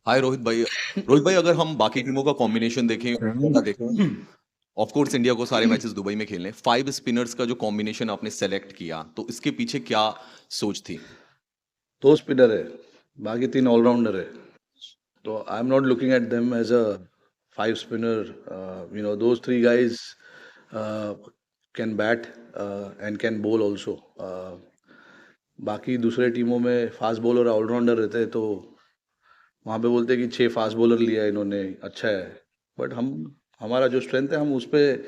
हाय रोहित भाई अगर हम बाकी टीमों का कॉम्बिनेशन देखें ऑफ कोर्स इंडिया को सारे मैचेस दुबई में खेलने 5 स्पिनर्स का जो कॉम्बिनेशन आपने सेलेक्ट किया तो इसके पीछे क्या सोच थी? दो स्पिनर है, बाकी तीन ऑलराउंडर है. तो I am not looking at them as a five spinner. Those three guys can bat and can bowl also. बाकी दूसरे टीमों में फास्ट बॉलर ऑलराउंडर रहते हैं, तो वहाँ पे बोलते हैं कि 6 फास्ट बॉलर लिया है इन्होंने, अच्छा है. बट हमारा जो स्ट्रेंथ है, हम उस पर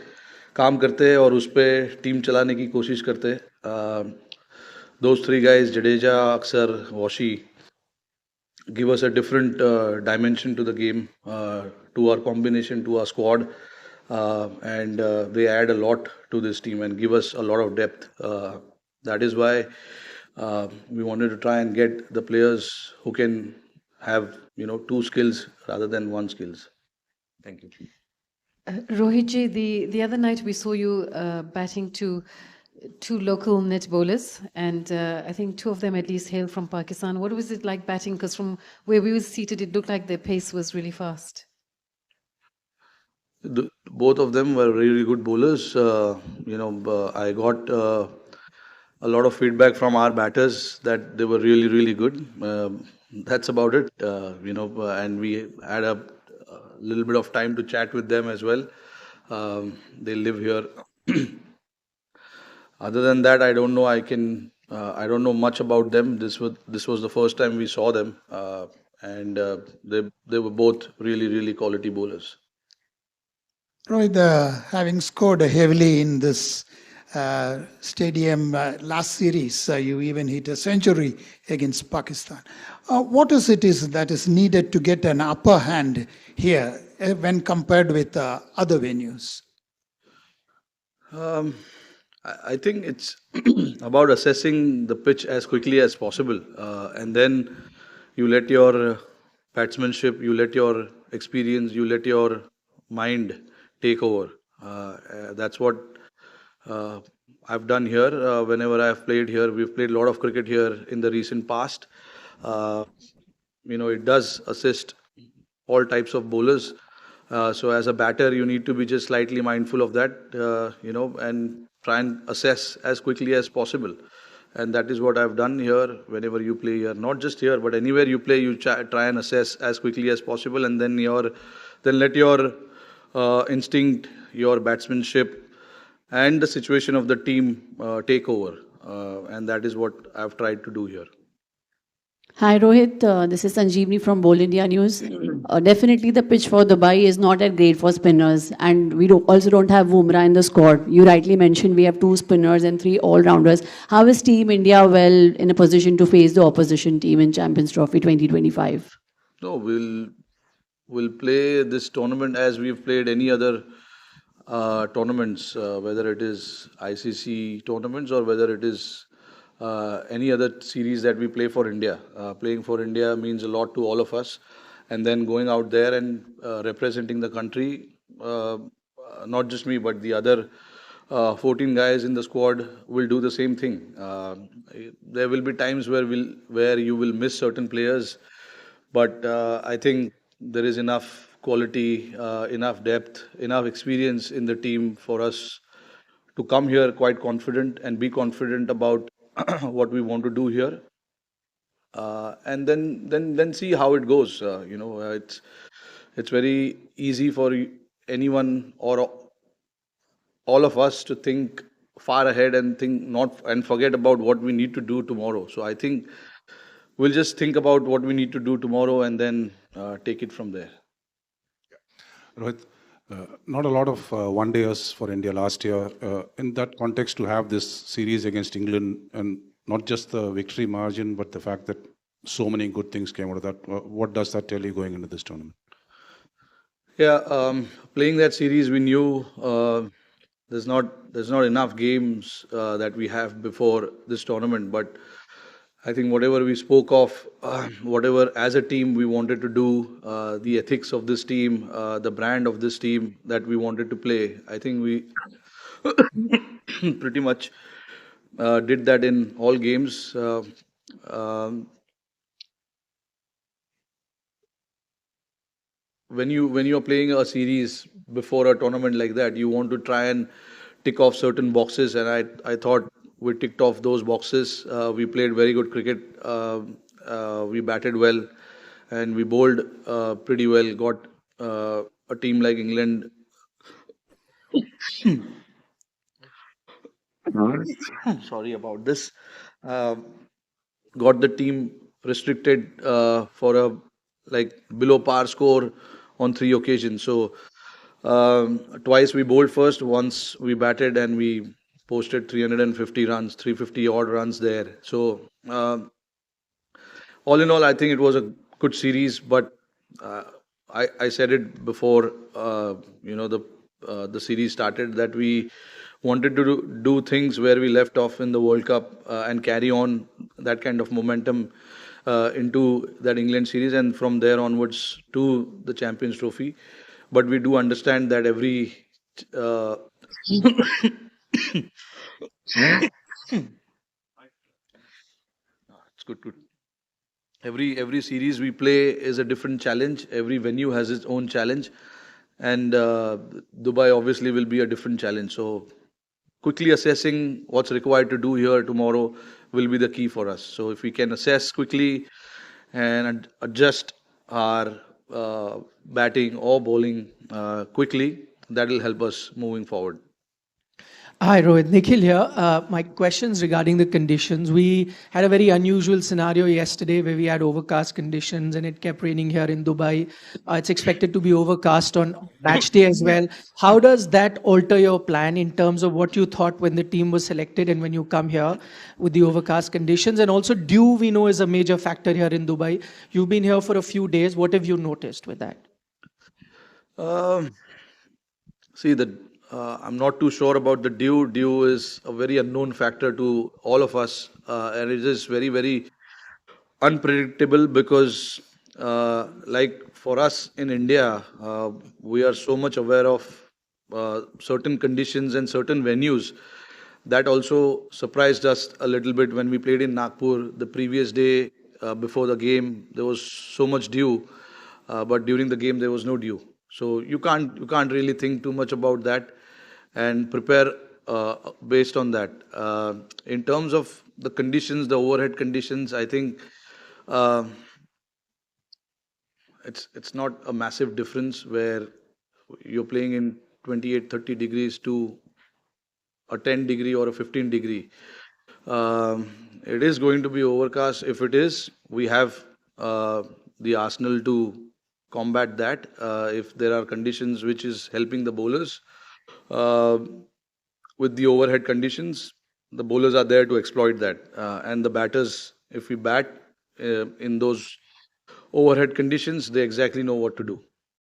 काम करते हैं और उस पर टीम चलाने की कोशिश करते हैं. दोज थ्री गाइज, जडेजा, अक्सर, washi, give us a different dimension to the game, to our combination, to our squad, and they add a lot to this team and give us a lot of depth. That is why we wanted to try and get the players who can have two skills rather than one skills. Thank you. Rohit ji, the other night we saw you batting to two local net bowlers, and I think two of them at least hail from Pakistan. What was it like batting? Because from where we were seated, it looked like their pace was really fast. Both of them were really good bowlers. I got a lot of feedback from our batters that they were really, really good. That's about it. And we had a little bit of time to chat with them as well. They live here. Other than that, I don't know. I don't know much about them. This was the first time we saw them, and they were both really, really quality bowlers. Rohit, having scored heavily in this stadium last series, you even hit a century against Pakistan. What is it is that is needed to get an upper hand here when compared with other venues? I think it's about assessing the pitch as quickly as possible, and then you let your batsmanship, you let your experience, you let your mind take over. That's what uh, I've done here. Whenever I've played here, we've played a lot of cricket here in the recent past. Uh, it does assist all types of bowlers. So as a batter, you need to be just slightly mindful of that, and try and assess as quickly as possible. And that is what I've done here. Whenever you play here, not just here, but anywhere you play, you try and assess as quickly as possible, and then let your instinct, your batsmanship, and the situation of the team take over. And that is what I've tried to do here. Hi Rohit, this is Sanjeevni from Bowl India News. Definitely the pitch for Dubai is not that great for spinners, and we also don't have Bumrah in the squad. You rightly mentioned we have two spinners and three all-rounders. How is Team India well in a position to face the opposition team in Champions Trophy 2025? No, we'll play this tournament as we've played any other tournaments, whether it is ICC tournaments or whether it is any other series that we play for India. Playing for India means a lot to all of us, and then going out there and representing the country, not just me, but the other 14 guys in the squad will do the same thing. There will be times where you will miss certain players, but I think there is enough quality, enough depth, enough experience in the team for us to come here quite confident and be confident about what we want to do here, and then see how it goes. It's very easy for anyone or all of us to think far ahead and think not and forget about what we need to do tomorrow. So I think we'll just think about what we need to do tomorrow and then take it from there. Rohit, not a lot of one-dayers for India last year. In that context, to have this series against England, and not just the victory margin, but the fact that so many good things came out of that, what does that tell you going into this tournament? Yeah, playing that series, we knew there's not enough games that we have before this tournament, but I think whatever we spoke of, whatever as a team we wanted to do, the ethics of this team, the brand of this team that we wanted to play, I think we pretty much did that in all games. Um, when you're playing a series before a tournament like that, you want to try and tick off certain boxes, and I thought we ticked off those boxes. We played very good cricket. We batted well, and we bowled pretty well. Got a team like England. Sorry about this. Uh, got the team restricted for a like below par score on 3 occasions. So twice we bowled first, once we batted, and we posted 350 runs, 350 odd runs there. So all in all, I think it was a good series. But uh, I said it before, the series started, that we wanted to do things where we left off in the World Cup, and carry on that kind of momentum into that England series, and from there onwards to the Champions Trophy. But we do understand that every uh, it's good. Every series we play is a different challenge. Every venue has its own challenge, and Dubai obviously will be a different challenge. So quickly assessing what's required to do here tomorrow will be the key for us. So if we can assess quickly and adjust our batting or bowling quickly, that will help us moving forward. Hi, Rohit. Nikhil here. My question's regarding the conditions. We had a very unusual scenario yesterday where we had overcast conditions and it kept raining here in Dubai. It's expected to be overcast on match day as well. How does that alter your plan in terms of what you thought when the team was selected and when you come here with the overcast conditions? And also, dew we know is a major factor here in Dubai. You've been here for a few days. What have you noticed with that? Um, See, I'm not too sure about the dew. Dew is a very unknown factor to all of us, and it is very, very unpredictable because, like for us in India, we are so much aware of certain conditions and certain venues. That also surprised us a little bit when we played in Nagpur the previous day before the game. There was so much dew, but during the game there was no dew. So you can't really think too much about that and prepare based on that. In terms of the conditions, the overhead conditions, I think uh, it's not a massive difference where you're playing in 28, 30 degrees to a 10 degree or a 15 degree. It is going to be overcast. If it is, we have the arsenal to combat that. If there are conditions which is helping the bowlers uh, with the overhead conditions, the bowlers are there to exploit that. And the batters, if we bat in those overhead conditions, they exactly know what to do.